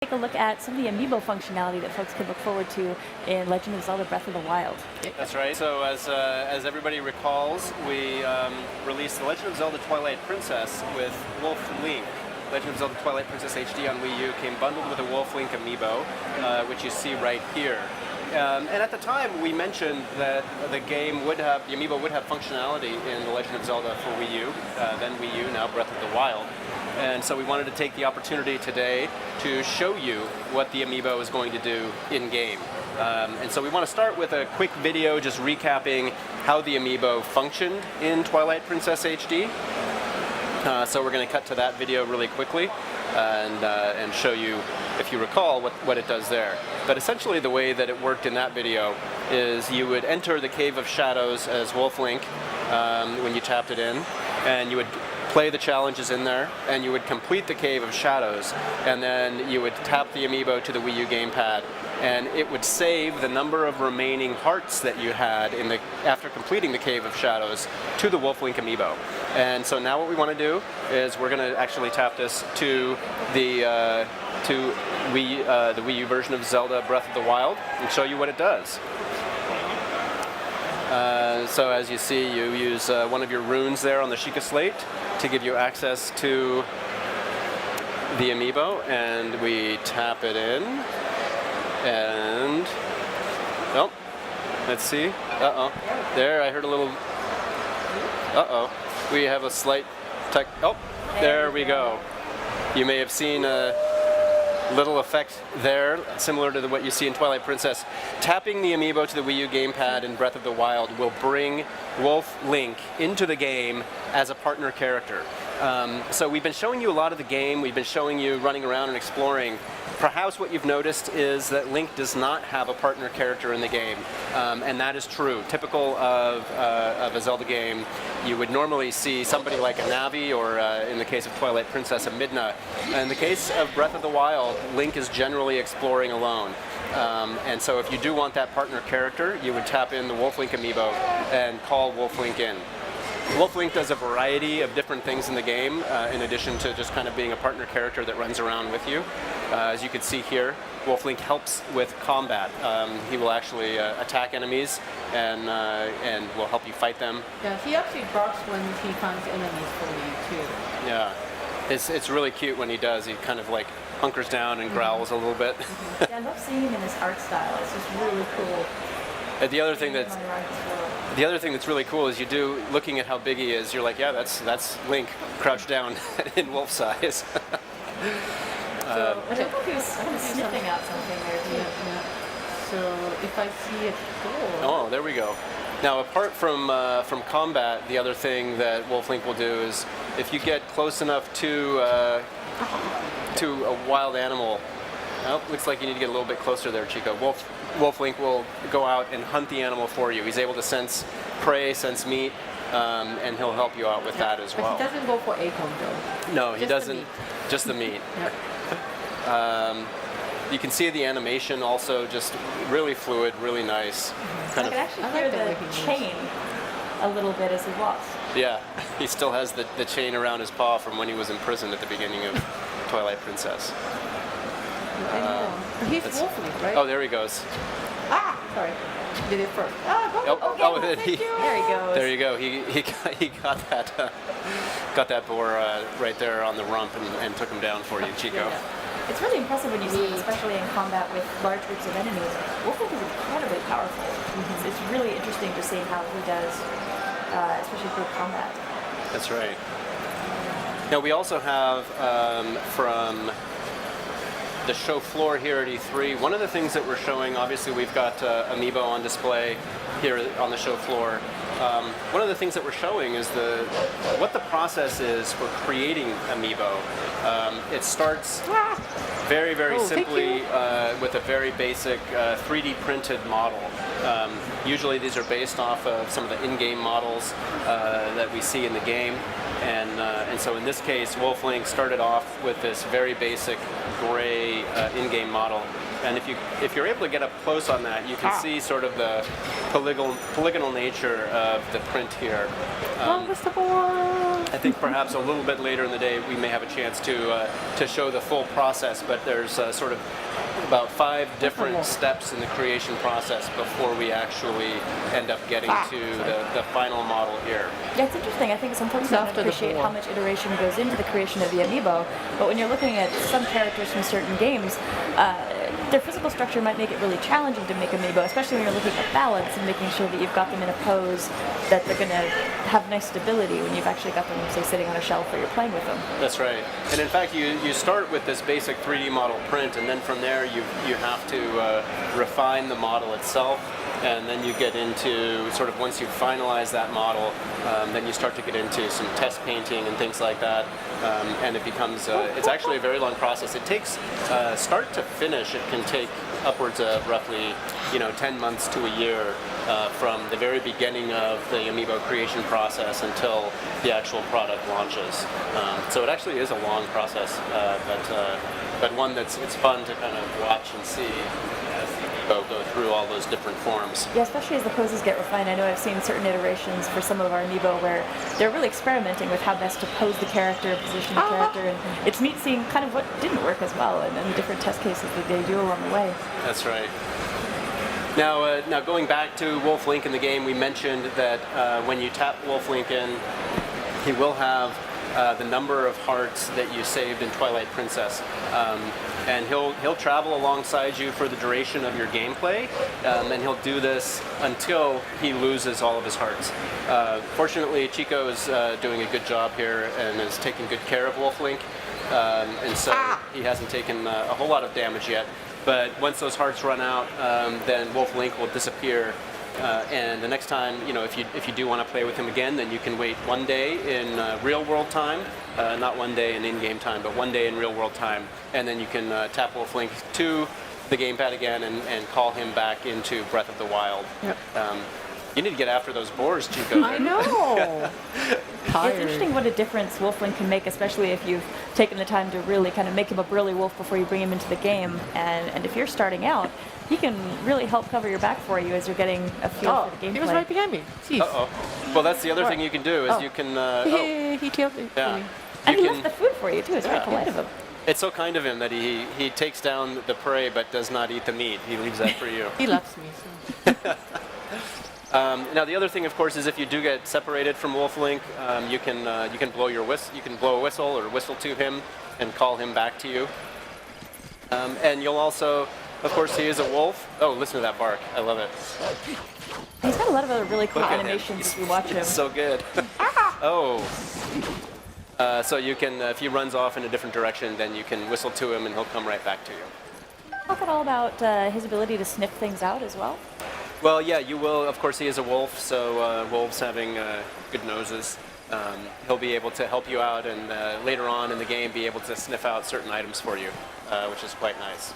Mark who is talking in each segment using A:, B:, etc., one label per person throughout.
A: Take a look at some of the Amiibo functionality that folks can look forward to in Legend of Zelda Breath of the Wild.
B: That's right. So as everybody recalls, we released the Legend of Zelda Twilight Princess with Wolf Link. Legend of Zelda Twilight Princess HD on Wii U came bundled with a Wolf Link Amiibo, which you see right here. And at the time, we mentioned that the Amiibo would have functionality in the Legend of Zelda for Wii U, then Wii U, now Breath of the Wild. And so we wanted to take the opportunity today to show you what the Amiibo is going to do in-game. And so we want to start with a quick video just recapping how the Amiibo functioned in Twilight Princess HD. So we're going to cut to that video really quickly and show you, if you recall, what it does there. But essentially the way that it worked in that video is you would enter the Cave of Shadows as Wolf Link when you tapped it in, and you would play the challenges in there, and you would complete the Cave of Shadows, and then you would tap the Amiibo to the Wii U gamepad, and it would save the number of remaining hearts that you had after completing the Cave of Shadows to the Wolf Link Amiibo. And so now what we want to do is we're going to actually tap this to the Wii U version of Zelda Breath of the Wild and show you what it does. So as you see, you use one of your runes there on the Sheikah Slate to give you access to the Amiibo, and we tap it in, and oh, let's see. Uh-oh. There, I heard a little. Uh-oh. We have a slight tech. Oh, there we go. You may have seen a little effect there, similar to what you see in Twilight Princess. Tapping the Amiibo to the Wii U gamepad in Breath of the Wild will bring Wolf Link into the game as a partner character. So we've been showing you a lot of the game. We've been showing you running around and exploring. Perhaps what you've noticed is that Link does not have a partner character in the game, and that is true. Typical of a Zelda game, you would normally see somebody like a Navi, or in the case of Twilight Princess, a Midna. In the case of Breath of the Wild, Link is generally exploring alone. And so if you do want that partner character, you would tap in the Wolf Link Amiibo and call Wolf Link in. Wolf Link does a variety of different things in the game, in addition to just kind of being a partner character that runs around with you. As you can see here, Wolf Link helps with combat. He will actually attack enemies and will help you fight them.
C: Yeah, he actually barks when he finds enemies for you too.
B: Yeah, it's really cute when he does. He kind of like hunkers down and growls a little bit.
A: Yeah, I love seeing him in his art style. It's just really cool.
B: The other thing that's really cool is looking at how big he is, you're like, yeah, that's Link crouched down in wolf size.
C: So I think he was sniffing out something there. Yeah. So if I see it go.
B: Oh, there we go. Now, apart from combat, the other thing that Wolf Link will do is if you get close enough to a wild animal. Oh, looks like you need to get a little bit closer there, Chico. Wolf Link will go out and hunt the animal for you. He's able to sense prey, sense meat, and he'll help you out with that as well.
C: But he doesn't go for acorn though.
B: No, he doesn't. Just the meat. You can see the animation also just really fluid, really nice.
A: I can actually hear the chain a little bit as he walks.
B: Yeah, he still has the chain around his paw from when he was imprisoned at the beginning of Twilight Princess.
C: He's Wolf Link, right?
B: Oh, there he goes.
C: Ah, sorry. Did it first.
A: There he goes.
B: There you go. He got that boar right there on the rump and took him down for you, Chico.
A: Yeah. It's really impressive when you see him, especially in combat with large groups of enemies. Wolf Link is incredibly powerful. It's really interesting to see how he does, especially through combat.
B: That's right. Now we also have from the show floor here at E3, one of the things that we're showing, obviously we've got Amiibo on display here on the show floor. One of the things that we're showing is what the process is for creating Amiibo. It starts very, very simply with a very basic 3D printed model. Usually these are based off of some of the in-game models that we see in the game. And so in this case, Wolf Link started off with this very basic gray in-game model. And if you're able to get up close on that, you can see sort of the polygonal nature of the print here.
C: What's the board?
B: I think perhaps a little bit later in the day we may have a chance to show the full process, but there's sort of about 5 different steps in the creation process before we actually end up getting to the final model here.
A: Yeah, it's interesting. I think some folks don't appreciate how much iteration goes into the creation of the Amiibo, but when you're looking at some characters from certain games, their physical structure might make it really challenging to make Amiibo, especially when you're looking at balance and making sure that you've got them in a pose that they're going to have nice stability when you've actually got them, say, sitting on a shelf or you're playing with them.
B: That's right. And in fact, you start with this basic 3D model print, and then from there you have to refine the model itself, and then you get into sort of, once you finalize that model, then you start to get into some test painting and things like that, and it becomes, it's actually a very long process. It takes, start to finish, it can take upwards of roughly 10 months to a year from the very beginning of the Amiibo creation process until the actual product launches. So it actually is a long process, but one it's fun to kind of watch and see as the Amiibo go through all those different forms.
A: Yeah, especially as the poses get refined. I know I've seen certain iterations for some of our Amiibo where they're really experimenting with how best to pose the character, position the character, and it's neat seeing kind of what didn't work as well, and the different test cases that they do along the way.
B: That's right. Now going back to Wolf Link in the game, we mentioned that when you tap Wolf Link in, he will have the number of hearts that you saved in Twilight Princess, and he'll travel alongside you for the duration of your gameplay, and he'll do this until he loses all of his hearts. Fortunately, Chico is doing a good job here and is taking good care of Wolf Link, and so he hasn't taken a whole lot of damage yet. But once those hearts run out, then Wolf Link will disappear. And the next time, if you do want to play with him again, then you can wait 1 day in real world time, not 1 day in in-game time, but 1 day in real world time, and then you can tap Wolf Link to the gamepad again and call him back into Breath of the Wild.
C: Yep.
B: You need to get after those boars, Chico.
C: I know.
A: It's interesting what a difference Wolf Link can make, especially if you've taken the time to really kind of make him a burly wolf before you bring him into the game. And if you're starting out, he can really help cover your back for you as you're getting a feel for the gameplay.
C: He was right behind me. Jeez.
B: Uh-oh. Well, that's the other thing you can do is you can...
C: He killed me.
B: Yeah.
A: And he left the food for you, too. It's very polite of him.
B: It's so kind of him that he takes down the prey but does not eat the meat. He leaves that for you.
C: He loves me. So.
B: Now the other thing, of course, is if you do get separated from Wolf Link, you can blow your you can blow a whistle or whistle to him and call him back to you. And you'll also, of course, he is a wolf. Oh, listen to that bark! I love it.
A: He's got a lot of other really cool animations as we watch him.
B: It's so good. Oh. So you can, if he runs off in a different direction, then you can whistle to him and he'll come right back to you.
A: Talk at all about his ability to sniff things out as well?
B: Well, yeah, you will. Of course, he is a wolf, so wolves having good noses, he'll be able to help you out and later on in the game be able to sniff out certain items for you, which is quite nice.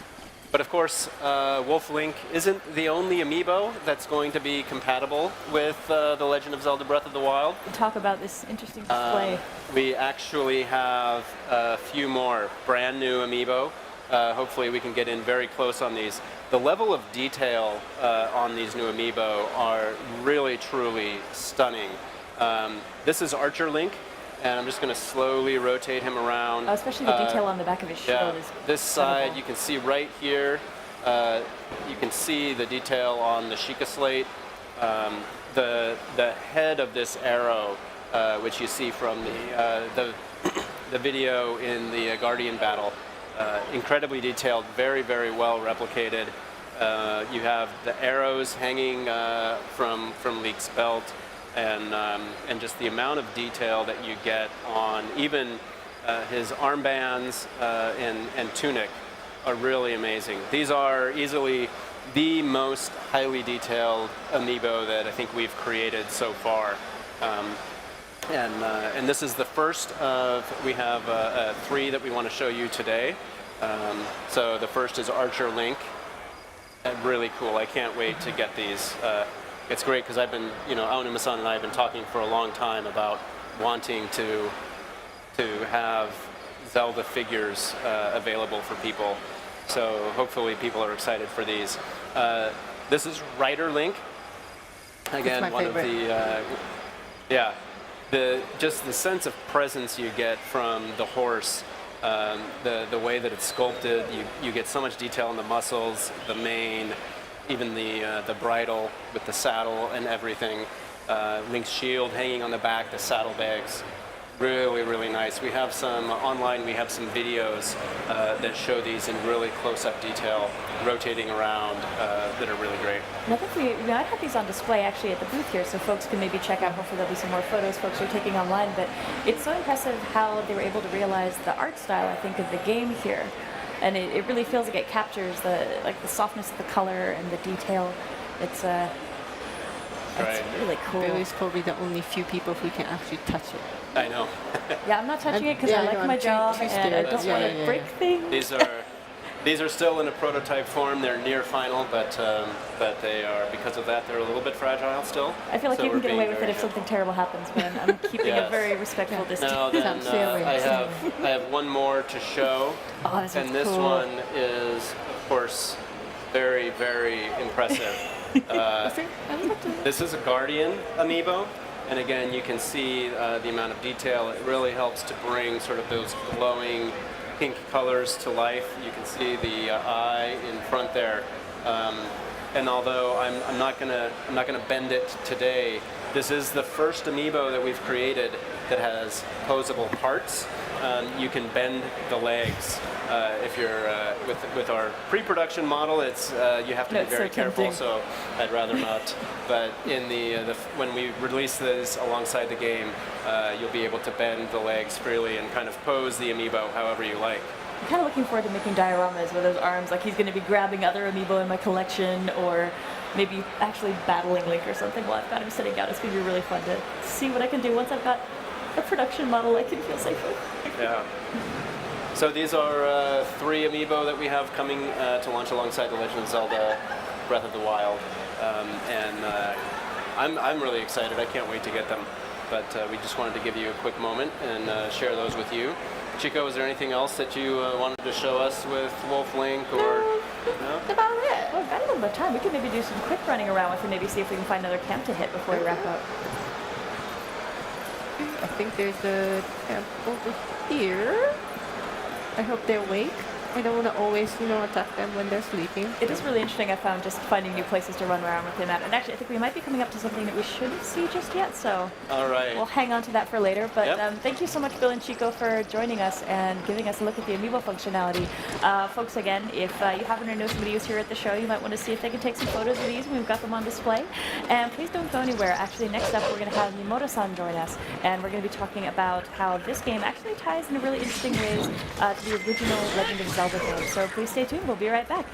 B: But of course, Wolf Link isn't the only Amiibo that's going to be compatible with The Legend of Zelda Breath of the Wild.
A: Talk about this interesting display.
B: We actually have a few more brand new Amiibo. Hopefully we can get in very close on these. The level of detail on these new Amiibo are really, truly stunning. This is Archer Link, and I'm just going to slowly rotate him around.
A: Especially the detail on the back of his shield is
B: this side, you can see right here, you can see the detail on the Sheikah Slate. The head of this arrow, which you see from the video in the Guardian battle, incredibly detailed, very, very well replicated. You have the arrows hanging from Leek's belt, and just the amount of detail that you get on even his armbands and tunic are really amazing. These are easily the most highly detailed Amiibo that I think we've created so far. And this is the first of, we have 3 that we want to show you today. So the first is Archer Link. Really cool. I can't wait to get these. It's great because I've been, Aonuma-san and I have been talking for a long time about wanting to have Zelda figures available for people. So hopefully people are excited for these. This is Rider Link. Again,
C: my
B: one
C: favorite.
B: of the, just the sense of presence you get from the horse, the way that it's sculpted, you get so much detail in the muscles, the mane, even the bridle with the saddle and everything. Link's shield hanging on the back, the saddlebags. Really, really nice. We have some online. We have some videos that show these in really close-up detail, rotating around, that are really great.
A: And I think we might have these on display actually at the booth here, so folks can maybe check out. Hopefully, there'll be some more photos folks are taking online. But it's so impressive how they were able to realize the art style, I think, of the game here, and it really feels like it captures the softness of the color and the detail. It's really cool.
C: Billy's probably the only few people who can actually touch it.
B: I know.
A: Yeah, I'm not touching it because I like my job and I don't want to break things.
B: These are still in a prototype form. They're near final, but they are, because of that, they're a little bit fragile still.
A: I feel like
B: so
A: you can get away with it if
B: careful.
A: something terrible happens, but I'm keeping a very respectful distance.
B: Now then, I have one more to show, and this
A: cool.
B: one is, of course, very, very impressive. This is a Guardian Amiibo, and again, you can see the amount of detail. It really helps to bring sort of those glowing pink colors to life. You can see the eye in front there. And although I'm not gonna bend it today, this is the first Amiibo that we've created that has posable parts. You can bend the legs. If you're with our pre-production model, it's you have to be very careful. So I'd rather not. But in when we release this alongside the game, you'll be able to bend the legs freely and kind of pose the Amiibo however you like.
A: I'm kind of looking forward to making dioramas with those arms. Like he's going to be grabbing other Amiibo in my collection, or maybe actually battling Link or something while I've got him sitting down. It's going to be really fun to see what I can do once I've got a production model I can feel safe with. Yeah.
B: So these are 3 Amiibo that we have coming to launch alongside the Legend of Zelda Breath of the Wild. I'm really excited. I can't wait to get them. But we just wanted to give you a quick moment and share those with you. Chico, is there anything else that you wanted to show us with Wolf Link? Or
A: no? That's about it. Well, we've got a little bit of time. We could maybe do some quick running around with and maybe see if we can find another camp to hit before we wrap up.
C: I think there's a camp over here. I hope they're awake. I don't want to always, attack them when they're sleeping.
A: It is really interesting, I found, just finding new places to run around with him at. And actually, I think we might be coming up to something that we shouldn't see just yet, so
B: all right.
A: We'll hang on to that for later. But
B: yep.
A: Thank you so much, Bill and Chico, for joining us and giving us a look at the Amiibo functionality. Folks, again, if you happen to know somebody who's here at the show, you might want to see if they can take some photos of these. We've got them on display. And please don't go anywhere. Actually, next up, we're going to have Miyamoto-san join us, and we're going to be talking about how this game actually ties in really interesting ways to the original Legend of Zelda game. So please stay tuned. We'll be right back.